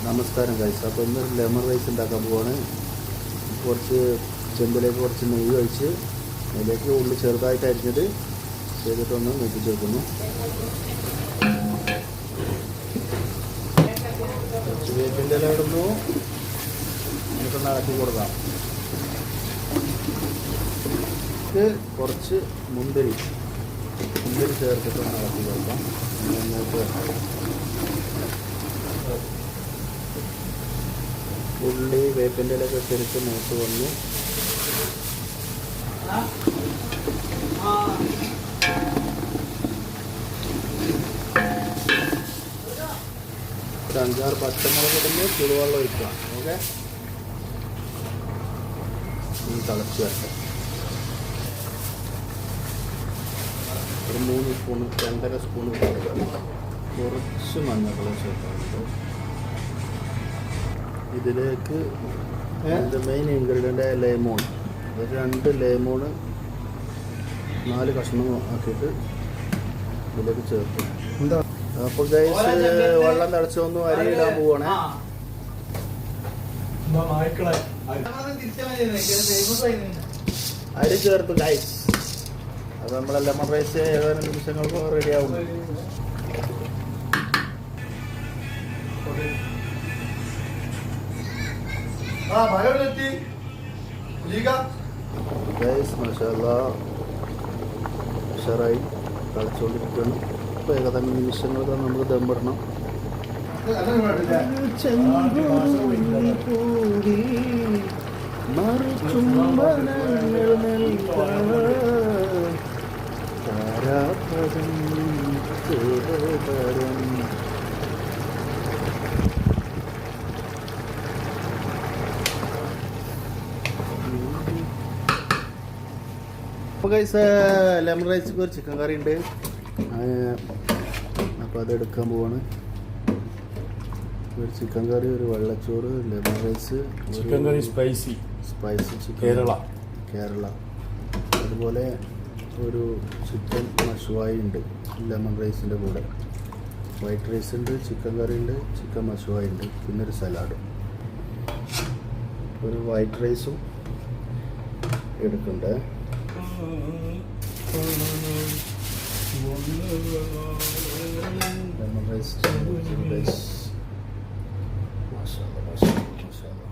നമസ്കാരം ഗൈസ്. അപ്പോൾ ഇന്നൊരു ലെമൺ റൈസ് ഉണ്ടാക്കാൻ പോവാണ്. കുറച്ച് ചെമ്പിലേക്ക് കുറച്ച് നെയ്യ് ഒഴിച്ച് അതിലേക്ക് ഉള്ളി ചെറുതായിട്ട് അരിഞ്ഞത് ചെയ്തിട്ടൊന്ന് മൂപ്പിച്ച് വെക്കുന്നു. കുറച്ച് വേപ്പിൻ്റെ ഇല ഇടുന്നു. നമുക്കൊന്ന് ഇളക്കി കൊടുക്കാം. ഇത് കുറച്ച് മുന്തിരി ചേർത്തിട്ടൊന്ന് ഇളക്കി കൊടുക്കാം. ഉള്ളി വേപ്പിൻ്റെ ഇലയൊക്കെ തിരിച്ച് മൂത്ത് വന്നു. ഒരു 5-6 പച്ചമുളക് ഇടുമ്പോൾ ചുടുവെള്ളം ഒഴിക്കുക. ഓക്കെ, തിളച്ച് വരട്ടെ. ഒരു 3 സ്പൂൺ 2.5 സ്പൂൺ കുറച്ച് മഞ്ഞൾപ്പൊടി ചേർക്കാറുണ്ട്. ഇതിലേക്ക് ഇതിൻ്റെ മെയിൻ ഇൻഗ്രീഡിയൻ്റ് ലെമോൺ. ഒരു 2 ലെമോണ് 4 കഷ്ണം ആക്കിയിട്ട് ഇതിലേക്ക് ചേർക്കും. അപ്പോൾ ഗൈസ് വെള്ളം തിളച്ചൊന്ന് അരി ഇടാൻ പോവാണ്. അരി ചേർത്ത് ഗൈസ്. അത് നമ്മളെ ലെമൺ റൈസ് ഏതാനും നിമിഷങ്ങൾക്ക് റെഡിയാവും. ഉഷാറായി കളിച്ചുകൊണ്ടിരിക്കുകയാണ്. ഇപ്പോൾ ഏകദേശം നിമിഷങ്ങൾക്ക് നമുക്ക് ദമ്മിടണം. അപ്പോൾ ഗൈസ് ലെമൺ റൈസിക്ക് ഒരു ചിക്കൻ കറി ഉണ്ട്. അപ്പോൾ അതെടുക്കാൻ പോവാണ്. ഒരു ചിക്കൻ കറി, ഒരു വെള്ളച്ചോറ്, ലെമൺ റൈസ്, ചിക്കൻ കറി സ്പൈസി ചിക്കൻ കേരള. അതുപോലെ ഒരു ചിക്കൻ മഷുവായി ഉണ്ട് ലെമൺ റൈസിൻ്റെ കൂടെ. വൈറ്റ് റൈസ് ഉണ്ട്, ചിക്കൻ കറി ഉണ്ട്, ചിക്കൻ മഷുവായി ഉണ്ട്, പിന്നെ ഒരു സലാഡും. ഒരു വൈറ്റ് റൈസും എടുക്കണ്ടേ. lemon rice, rice. Mashallah, mashallah, mashallah.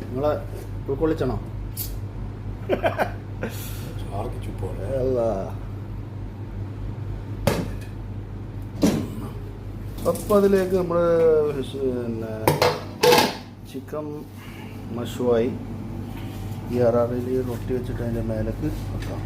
നിങ്ങളെ ഉൾക്കൊള്ളിച്ചണോ? അപ്പം അതിലേക്ക് നമ്മൾ പിന്നെ ചിക്കൻ മഷുവായി ഈ അറാറിൽ റൊട്ടി വെച്ചിട്ട് അതിൻ്റെ മേലേക്ക് വെക്കാം.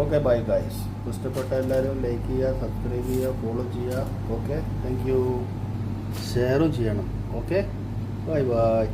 Okay, bye guys. ഇഷ്ടപ്പെട്ട എല്ലാവരും ലൈക്ക് ചെയ്യുക, സബ്സ്ക്രൈബ് ചെയ്യുക, ഫോളോ ചെയ്യുക. Okay, thank you. ഷെയറും ചെയ്യണം. Okay, bye bye.